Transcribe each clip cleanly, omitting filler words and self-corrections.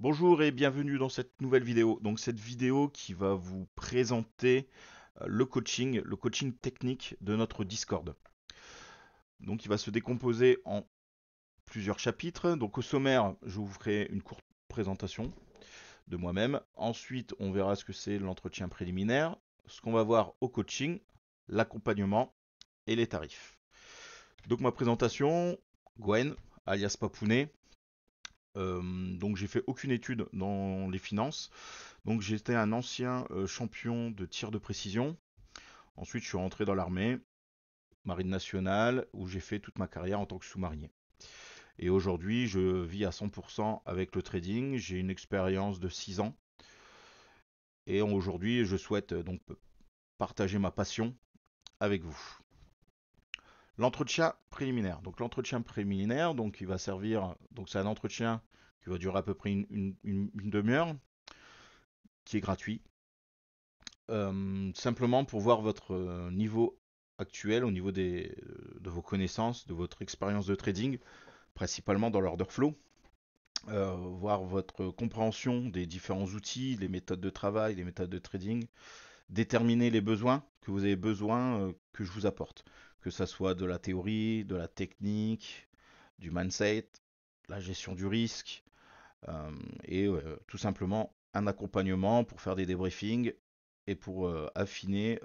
Bonjour et bienvenue dans cette nouvelle vidéo. Donc cette vidéo qui va vous présenter le coaching technique de notre Discord. Donc il va se décomposer en plusieurs chapitres. Donc au sommaire, je vous ferai une courte présentation de moi-même. Ensuite, on verra ce que c'est l'entretien préliminaire, ce qu'on va voir au coaching, l'accompagnement et les tarifs. Donc ma présentation, Gwen, alias Papounet. Donc j'ai fait aucune étude dans les finances. Donc j'étais un ancien champion de tir de précision. Ensuite, je suis rentré dans l'armée, marine nationale, où j'ai fait toute ma carrière en tant que sous-marinier. Et aujourd'hui, je vis à 100% avec le trading. J'ai une expérience de 6 ans. Et aujourd'hui, je souhaite donc partager ma passion avec vous. L'entretien préliminaire. Donc l'entretien préliminaire, donc il va servir. Donc c'est un entretien qui va durer à peu près une demi-heure, qui est gratuit. Simplement pour voir votre niveau actuel au niveau de vos connaissances, de votre expérience de trading, principalement dans l'order flow, voir votre compréhension des différents outils, les méthodes de travail, les méthodes de trading, déterminer les besoins que vous avez besoin que je vous apporte, que ça soit de la théorie, de la technique, du mindset, la gestion du risque, et tout simplement un accompagnement pour faire des débriefings et pour affiner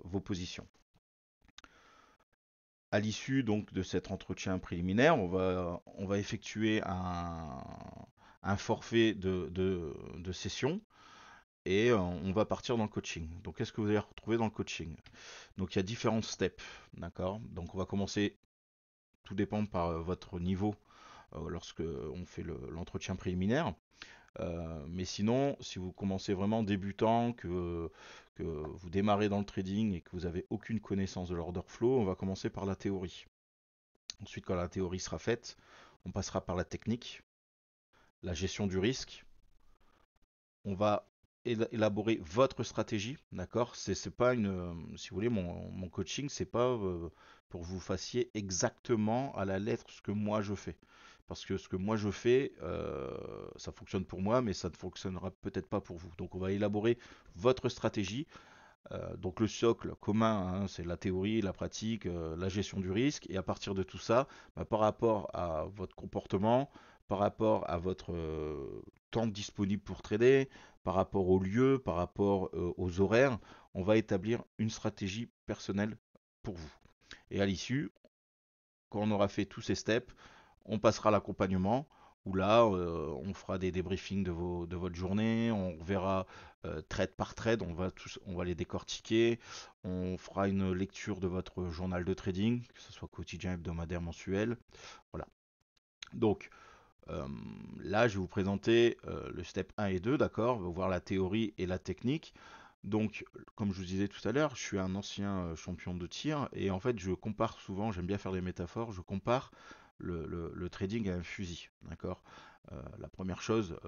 vos positions. À l'issue donc de cet entretien préliminaire, on va effectuer un forfait de session et on va partir dans le coaching. Donc qu'est-ce que vous allez retrouver dans le coaching? Donc il y a différents steps, d'accord? Donc on va commencer, tout dépend par votre niveau lorsque on fait l'entretien préliminaire. Mais sinon, si vous commencez vraiment débutant, que vous démarrez dans le trading et que vous n'avez aucune connaissance de l'order flow, on va commencer par la théorie. Ensuite, quand la théorie sera faite, on passera par la technique, la gestion du risque. On va élaborer votre stratégie, d'accord? C'est pas si vous voulez, mon coaching, c'est pas pour que vous fassiez exactement à la lettre ce que moi je fais. Parce que ce que moi je fais, ça fonctionne pour moi, mais ça ne fonctionnera peut-être pas pour vous. Donc on va élaborer votre stratégie. Donc le socle commun, hein, c'est la théorie, la pratique, la gestion du risque. Et à partir de tout ça, bah, par rapport à votre comportement, par rapport à votre temps disponible pour trader, par rapport au lieu, par rapport aux horaires, on va établir une stratégie personnelle pour vous. Et à l'issue, quand on aura fait tous ces steps, on passera à l'accompagnement, où là, on fera des débriefings de votre journée, on verra trade par trade, on va les décortiquer, on fera une lecture de votre journal de trading, que ce soit quotidien, hebdomadaire, mensuel. Voilà. Donc, euh, là, je vais vous présenter le step 1 et 2, d'accord? On va voir la théorie et la technique. Donc, comme je vous disais tout à l'heure, je suis un ancien champion de tir et en fait, je compare souvent, j'aime bien faire des métaphores, je compare le trading à un fusil, d'accord? La première chose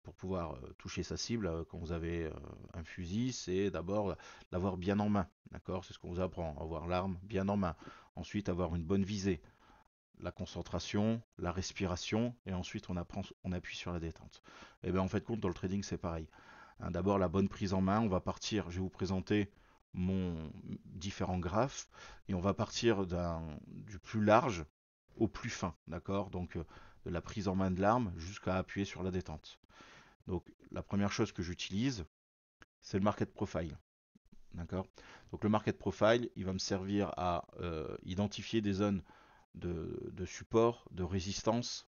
pour pouvoir toucher sa cible quand vous avez un fusil, c'est d'abord l'avoir bien en main, d'accord? C'est ce qu'on vous apprend, avoir l'arme bien en main. Ensuite, avoir une bonne visée, la concentration, la respiration, et ensuite on appuie sur la détente. Et bien en fait, compte dans le trading, c'est pareil. Hein, d'abord la bonne prise en main, on va partir, je vais vous présenter mon différents graphes, et on va partir du plus large au plus fin, d'accord? Donc de la prise en main de l'arme jusqu'à appuyer sur la détente. Donc la première chose que j'utilise, c'est le market profile. D'accord. Donc le market profile, il va me servir à identifier des zones de support, de résistance,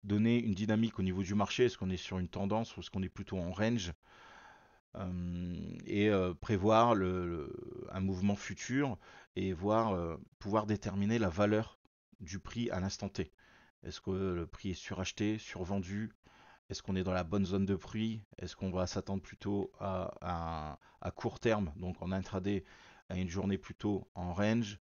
donner une dynamique au niveau du marché, est-ce qu'on est sur une tendance ou est-ce qu'on est plutôt en range, et prévoir un mouvement futur et pouvoir déterminer la valeur du prix à l'instant T. Est-ce que le prix est suracheté, survendu? Est-ce qu'on est dans la bonne zone de prix? Est-ce qu'on va s'attendre plutôt à court terme, donc en intraday, à une journée plutôt en range,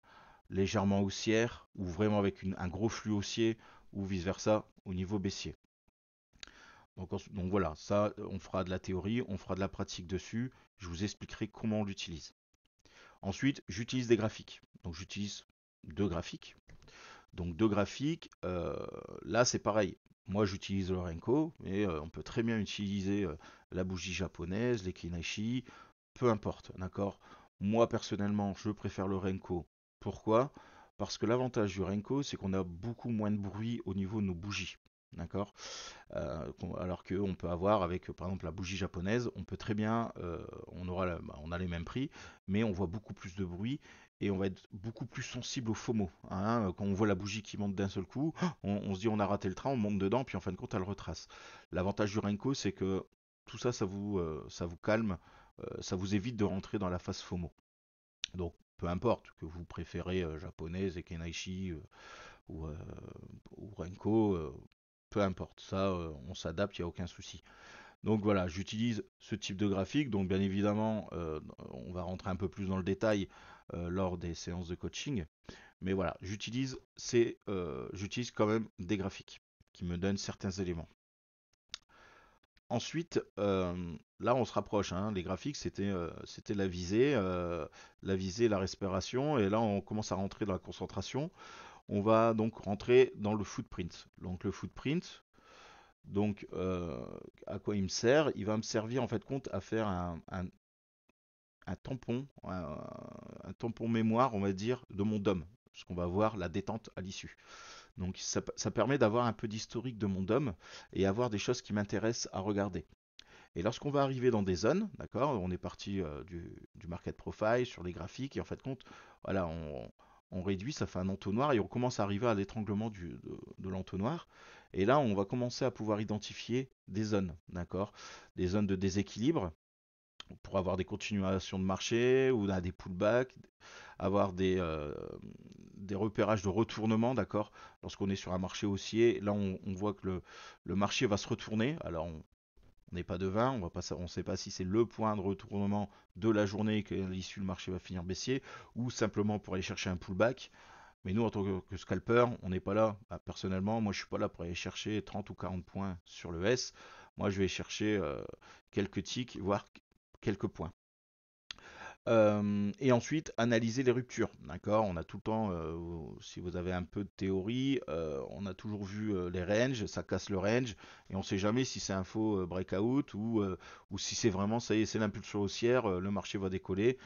légèrement haussière, ou vraiment avec un gros flux haussier, ou vice-versa au niveau baissier? Donc voilà, ça, on fera de la théorie, on fera de la pratique dessus, je vous expliquerai comment on l'utilise. Ensuite, j'utilise des graphiques. Donc j'utilise deux graphiques. Donc deux graphiques, là c'est pareil. Moi, j'utilise le Renko, mais on peut très bien utiliser la bougie japonaise, les Kinashi, peu importe, d'accord? Moi, personnellement, je préfère le Renko. Pourquoi? Parce que l'avantage du Renko, c'est qu'on a beaucoup moins de bruit au niveau de nos bougies. D'accord? Alors qu'on peut avoir avec, par exemple, la bougie japonaise, on peut très bien, on a les mêmes prix, mais on voit beaucoup plus de bruit et on va être beaucoup plus sensible au FOMO, hein. Quand on voit la bougie qui monte d'un seul coup, on se dit on a raté le train, on monte dedans, puis en fin de compte, elle retrace. L'avantage du Renko, c'est que tout ça, ça vous calme, ça vous évite de rentrer dans la phase FOMO. Donc, peu importe que vous préférez japonaise, Ekenaishi ou, ou Renko, peu importe, ça on s'adapte, il n'y a aucun souci. Donc voilà, j'utilise ce type de graphique, donc bien évidemment on va rentrer un peu plus dans le détail lors des séances de coaching, mais voilà, j'utilise quand même des graphiques qui me donnent certains éléments. Ensuite, là on se rapproche, hein, les graphiques c'était la visée, la respiration, et là on commence à rentrer dans la concentration. On va donc rentrer dans le footprint. Donc le footprint, donc à quoi il me sert? Il va me servir en fait compte à faire un tampon, un tampon mémoire, on va dire, de mon DOM, parce qu'on va voir la détente à l'issue. Donc ça permet d'avoir un peu d'historique de mon DOM et avoir des choses qui m'intéressent à regarder. Et lorsqu'on va arriver dans des zones, d'accord, on est parti du market profile sur les graphiques, et en fait compte, voilà, on réduit, ça fait un entonnoir, et on commence à arriver à l'étranglement de l'entonnoir. Et là, on va commencer à pouvoir identifier des zones, d'accord, des zones de déséquilibre pour avoir des continuations de marché ou des pullbacks, avoir des repérages de retournement, d'accord. Lorsqu'on est sur un marché haussier, là on voit que le marché va se retourner. Alors on n'est pas devin, on ne sait pas si c'est le point de retournement de la journée et qu'à l'issue le marché va finir baissier, ou simplement pour aller chercher un pullback. Mais nous, en tant que scalper, on n'est pas là. Bah, personnellement, moi je suis pas là pour aller chercher 30 ou 40 points sur le S. Moi je vais chercher quelques ticks, voire quelques points. Et ensuite, analyser les ruptures. D'accord. On a tout le temps, si vous avez un peu de théorie, on a toujours vu les ranges, ça casse le range, et on ne sait jamais si c'est un faux breakout ou si c'est vraiment, ça y est, c'est l'impulsion haussière, le marché va décoller,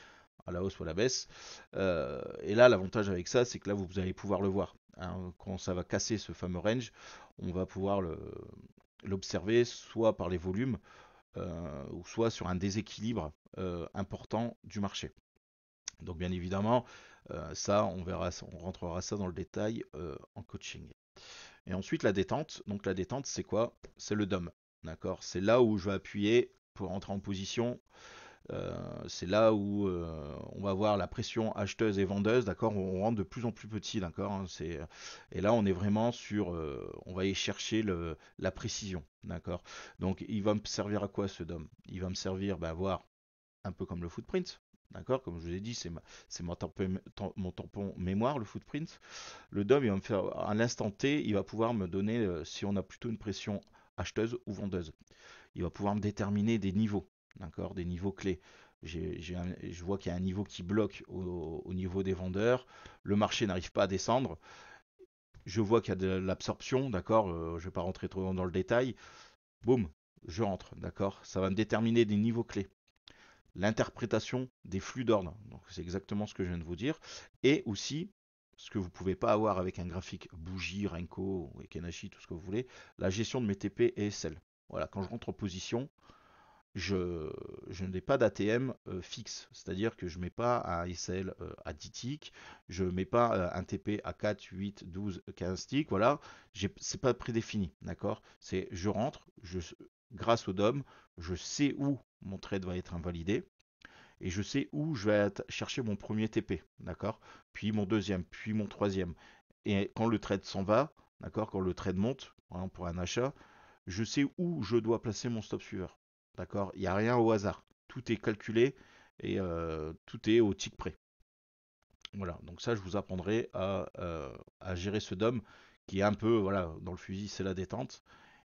à la hausse ou à la baisse. Et là, l'avantage avec ça, c'est que là, vous allez pouvoir le voir, hein. Quand ça va casser ce fameux range, on va pouvoir l'observer soit par les volumes, ou soit sur un déséquilibre important du marché. Donc bien évidemment, ça, on rentrera ça dans le détail en coaching. Et ensuite la détente. Donc la détente, c'est quoi? C'est le DOM. D'accord. C'est là où je vais appuyer pour rentrer en position. C'est là où on va voir la pression acheteuse et vendeuse, d'accord. On rentre de plus en plus petit, d'accord, hein. Et là on est vraiment sur, on va y chercher la précision, d'accord. Donc il va me servir à quoi ce DOM? Il va me servir à voir un peu comme le footprint. D'accord, comme je vous ai dit, c'est mon tampon mémoire, le footprint. Le DOM, il va me faire, à l'instant T, il va pouvoir me donner si on a plutôt une pression acheteuse ou vendeuse. Il va pouvoir me déterminer des niveaux, d'accord, des niveaux clés. Je vois qu'il y a un niveau qui bloque au niveau des vendeurs. Le marché n'arrive pas à descendre. Je vois qu'il y a de l'absorption, d'accord. Je ne vais pas rentrer trop dans le détail. Boum, je rentre, d'accord. Ça va me déterminer des niveaux clés. L'interprétation des flux d'ordre. Donc c'est exactement ce que je viens de vous dire. Et aussi, ce que vous ne pouvez pas avoir avec un graphique bougie, Renko, ou Ekenashi, tout ce que vous voulez, la gestion de mes TP et SL. Voilà, quand je rentre en position, je n'ai pas d'ATM fixe, c'est-à-dire que je ne mets pas un SL à 10 ticks, je ne mets pas un TP à 4, 8, 12, 15 ticks, voilà, c'est pas prédéfini, d'accord. C'est je rentre, grâce au DOM, je sais où mon trade va être invalidé, et je sais où je vais chercher mon premier TP, d'accord, puis mon deuxième, puis mon troisième. Et quand le trade s'en va, d'accord, quand le trade monte, par exemple pour un achat, je sais où je dois placer mon stop suiveur. D'accord. Il n'y a rien au hasard. Tout est calculé et tout est au tick près. Voilà. Donc ça, je vous apprendrai à gérer ce DOM qui est un peu, voilà, dans le fusil, c'est la détente.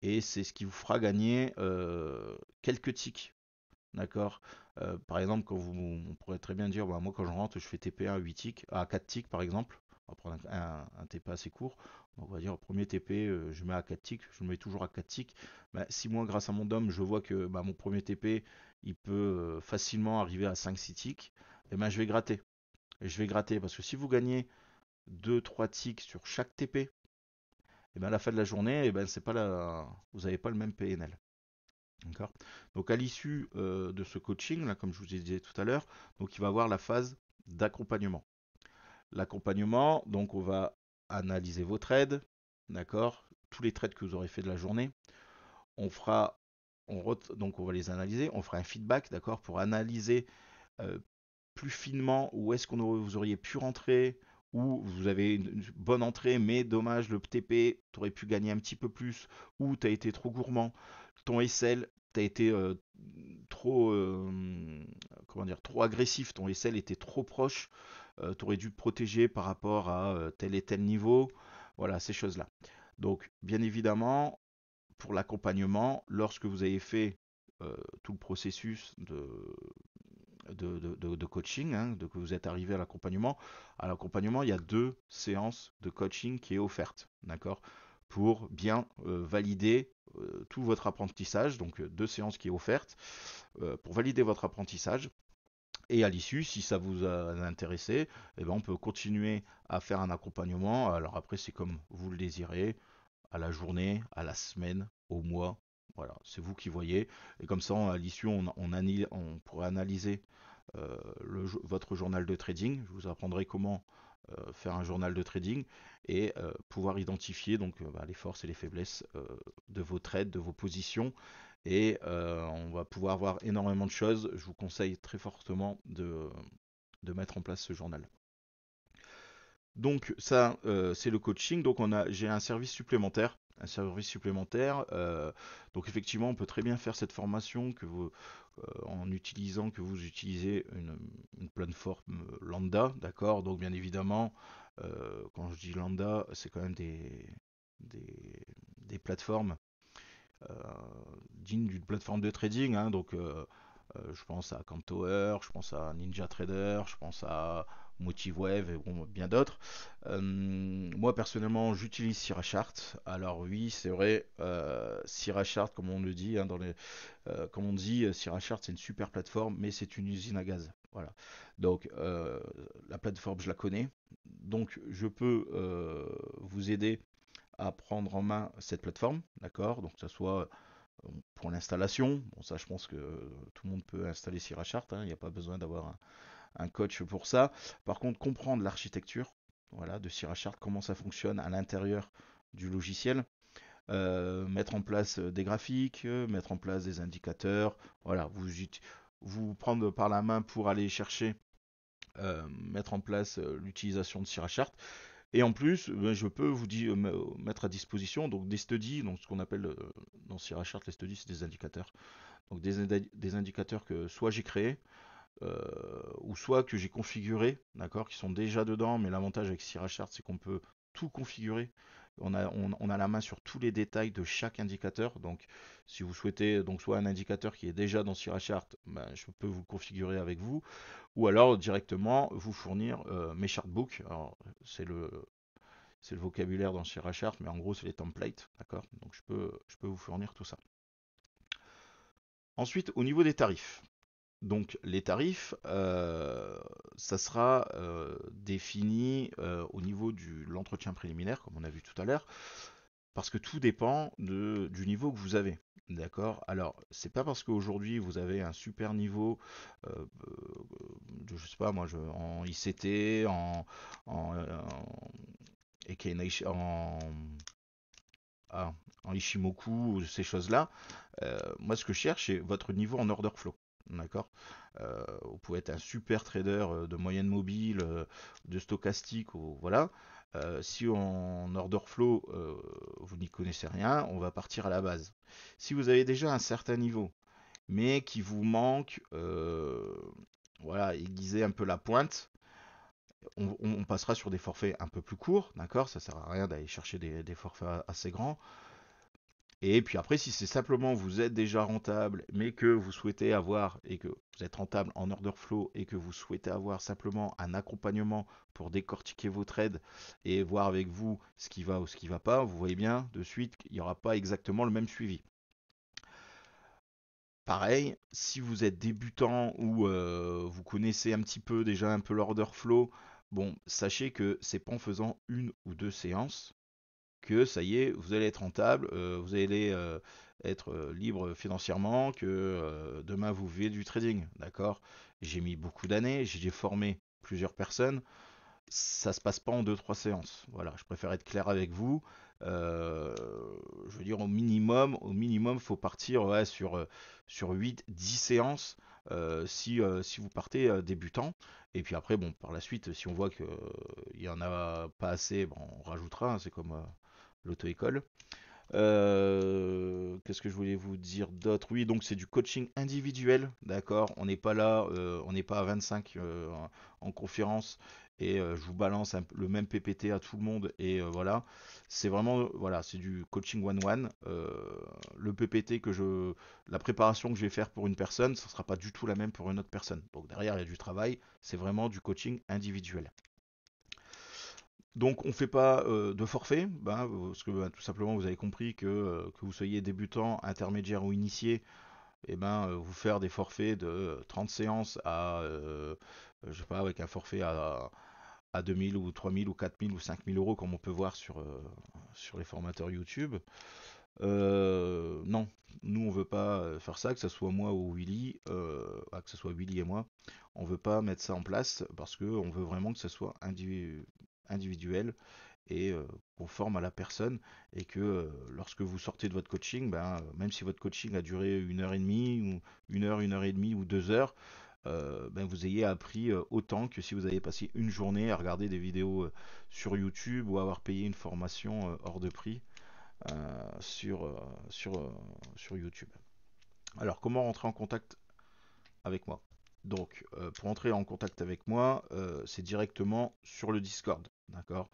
Et c'est ce qui vous fera gagner quelques ticks. D'accord. Par exemple, on pourrait très bien dire, bah, moi quand je rentre, je fais TP1 à 8 ticks, à 4 ticks par exemple. on va prendre un TP assez court. Donc, on va dire premier TP, je mets à 4 ticks, je le mets toujours à 4 ticks. Bah, si moi, grâce à mon DOM, je vois que bah, mon premier TP, il peut facilement arriver à 5-6 ticks, et ben, je vais gratter. Et je vais gratter parce que si vous gagnez 2-3 ticks sur chaque TP, et ben, à la fin de la journée, et ben, c'est pas vous n'avez pas le même PNL. D'accord. Donc à l'issue de ce coaching, là, comme je vous ai dit tout à l'heure, donc il va y avoir la phase d'accompagnement. L'accompagnement, donc on va analyser vos trades, d'accord, tous les trades que vous aurez fait de la journée. On fera, donc on va les analyser, on fera un feedback, d'accord, pour analyser euh, plus finement où est-ce qu'on vous auriez pu rentrer, ou vous avez une bonne entrée, mais dommage, le TP, tu aurais pu gagner un petit peu plus, ou tu as été trop gourmand, ton SL, tu as été trop, comment dire, trop agressif, ton SL était trop proche, tu aurais dû te protéger par rapport à tel et tel niveau, voilà, ces choses-là. Donc, bien évidemment, pour l'accompagnement, lorsque vous avez fait tout le processus de coaching, hein, que vous êtes arrivé à l'accompagnement, il y a 2 séances de coaching qui est offerte, d'accord, pour bien valider tout votre apprentissage. Donc 2 séances qui est offerte pour valider votre apprentissage. Et à l'issue, si ça vous a intéressé, eh ben, on peut continuer à faire un accompagnement. Alors après, c'est comme vous le désirez, à la journée, à la semaine, au mois. Voilà, c'est vous qui voyez. Et comme ça, à l'issue, on pourrait analyser votre journal de trading. Je vous apprendrai comment faire un journal de trading et pouvoir identifier donc bah, les forces et les faiblesses de vos trades, de vos positions. Et on va pouvoir voir énormément de choses. Je vous conseille très fortement de mettre en place ce journal. Donc ça, c'est le coaching. Donc j'ai un service supplémentaire. Un service supplémentaire. Donc effectivement, on peut très bien faire cette formation que vous utilisez une plateforme lambda, d'accord. Donc bien évidemment, quand je dis lambda, c'est quand même des, des plateformes euh, dignes d'une plateforme de trading, hein. Donc je pense à Camtower, je pense à NinjaTrader, je pense à MotiveWave et bon, bien d'autres. Moi personnellement, j'utilise Sirachart. Alors oui, c'est vrai, Sirachart, comme on le dit, hein, comme on dit, Sirachart c'est une super plateforme, mais c'est une usine à gaz. Voilà. Donc la plateforme, je la connais. Donc je peux vous aider à prendre en main cette plateforme, d'accord. Donc que ce soit pour l'installation, bon ça je pense que tout le monde peut installer Sirachart, hein, il n'y a pas besoin d'avoir un coach pour ça. Par contre, comprendre l'architecture, voilà, de Sirachart, comment ça fonctionne à l'intérieur du logiciel, mettre en place des graphiques, mettre en place des indicateurs, voilà, vous prendre par la main pour aller chercher, mettre en place l'utilisation de Sirachart. Et en plus, ben, je peux vous mettre à disposition donc des studies, donc ce qu'on appelle dans Sirachart les studies, c'est des indicateurs. Donc des indicateurs que soit j'ai créés, ou soit que j'ai configurés, d'accord, qui sont déjà dedans, mais l'avantage avec Sirachart, c'est qu'on peut tout configurer. On a la main sur tous les détails de chaque indicateur. Donc, si vous souhaitez donc soit un indicateur qui est déjà dans Sirachart, ben, je peux vous le configurer avec vous, ou alors directement vous fournir mes chartbooks. Alors, c'est le vocabulaire dans Sirachart, mais en gros, c'est les templates, d'accord. Donc, je peux vous fournir tout ça. Ensuite, au niveau des tarifs. Donc les tarifs, ça sera défini au niveau de l'entretien préliminaire, comme on a vu tout à l'heure, parce que tout dépend du niveau que vous avez. D'accord. Alors, c'est pas parce qu'aujourd'hui vous avez un super niveau, je sais pas moi, en ICT, en, ah, en Ishimoku, ces choses-là. Moi, ce que je cherche, c'est votre niveau en order flow. D'accord. Vous pouvez être un super trader de moyenne mobile, de stochastique, ou voilà. Si en order flow, vous n'y connaissez rien, on va partir à la base. Si vous avez déjà un certain niveau, mais qui vous manque, voilà, aiguiser un peu la pointe, on passera sur des forfaits un peu plus courts, d'accord. Ça sert à rien d'aller chercher des forfaits assez grands. Et puis après, si c'est simplement vous êtes déjà rentable, mais que vous souhaitez avoir, et que vous êtes rentable en order flow, et que vous souhaitez avoir simplement un accompagnement pour décortiquer vos trades et voir avec vous ce qui va ou ce qui va pas, vous voyez bien de suite qu'il n'y aura pas exactement le même suivi. Pareil, si vous êtes débutant ou vous connaissez un petit peu déjà un peu l'order flow, bon, sachez que c'est pas en faisant une ou deux séances que ça y est, vous allez être rentable, vous allez être libre financièrement, que demain vous vivez du trading, d'accord? J'ai mis beaucoup d'années, j'ai formé plusieurs personnes, ça se passe pas en deux trois séances. Voilà, je préfère être clair avec vous. Euh, je veux dire au minimum, faut partir ouais, sur 8-10 séances si vous partez débutant. Et puis après, bon, par la suite, si on voit qu'il y en a pas assez, bon, on rajoutera, hein, c'est comme l'auto-école. Qu'est-ce que je voulais vous dire d'autre? Oui, donc c'est du coaching individuel, d'accord? On n'est pas là, on n'est pas à 25 en conférence et je vous balance le même PPT à tout le monde et voilà. C'est vraiment, voilà, c'est du coaching one-one. Le PPT la préparation que je vais faire pour une personne, ce ne sera pas du tout la même pour une autre personne. Donc derrière, il y a du travail, c'est vraiment du coaching individuel. Donc on ne fait pas de forfait, parce que tout simplement vous avez compris que vous soyez débutant, intermédiaire ou initié, et vous faire des forfaits de 30 séances je sais pas, avec un forfait à 2000 ou 3000 ou 4000 ou 5000 euros comme on peut voir sur les formateurs YouTube. Non, nous on veut pas faire ça, que ce soit moi ou Willy, que ce soit Willy et moi, on veut pas mettre ça en place parce que on veut vraiment que ce soit individuel et conforme à la personne et que lorsque vous sortez de votre coaching, même si votre coaching a duré une heure et demie ou une heure et demie ou 2 heures, vous ayez appris autant que si vous avez passé une journée à regarder des vidéos sur YouTube ou avoir payé une formation hors de prix euh, sur, euh, sur, euh, sur YouTube. Alors, comment rentrer en contact avec moi? Donc, pour entrer en contact avec moi, c'est directement sur le Discord. D'accord?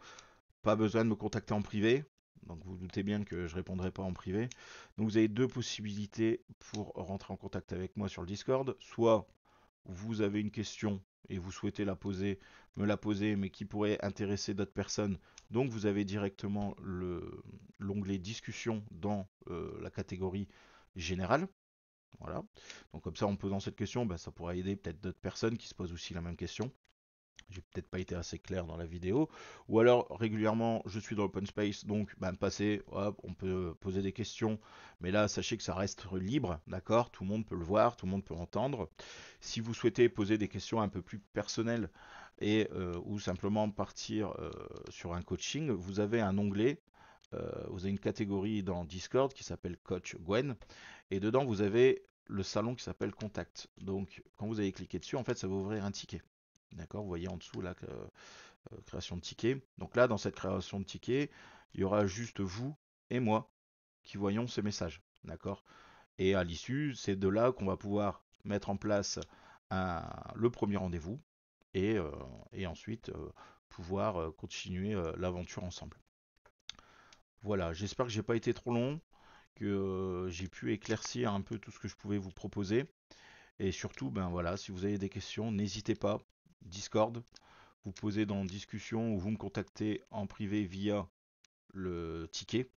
Pas besoin de me contacter en privé. Donc, vous, vous doutez bien que je ne répondrai pas en privé. Donc, vous avez deux possibilités pour rentrer en contact avec moi sur le Discord. Soit vous avez une question et vous souhaitez me la poser, mais qui pourrait intéresser d'autres personnes. Donc vous avez directement l'onglet discussion dans la catégorie générale. Voilà. Donc comme ça, en posant cette question, ça pourra aider peut-être d'autres personnes qui se posent aussi la même question. J'ai peut-être pas été assez clair dans la vidéo. Ou alors, régulièrement, je suis dans l'open space, donc passez, hop, on peut poser des questions. Mais là, sachez que ça reste libre, d'accord? Tout le monde peut le voir, tout le monde peut entendre. Si vous souhaitez poser des questions un peu plus personnelles et ou simplement partir sur un coaching, vous avez un onglet, vous avez une catégorie dans Discord qui s'appelle Coach Gwen. Et dedans, vous avez le salon qui s'appelle Contact. Donc, quand vous allez cliquer dessus, en fait, ça va ouvrir un ticket. D'accord, vous voyez en dessous là, création de ticket. Donc là, dans cette création de ticket, il y aura juste vous et moi qui voyons ce message. D'accord. Et à l'issue, c'est de là qu'on va pouvoir mettre en place le premier rendez-vous et, ensuite pouvoir continuer l'aventure ensemble. Voilà, j'espère que j'ai pas été trop long, que j'ai pu éclaircir un peu tout ce que je pouvais vous proposer. Et surtout, voilà, si vous avez des questions, n'hésitez pas. Discord, vous posez dans discussion ou vous me contactez en privé via le ticket.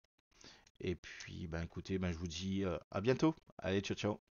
Et puis, écoutez, je vous dis à bientôt. Allez, ciao, ciao.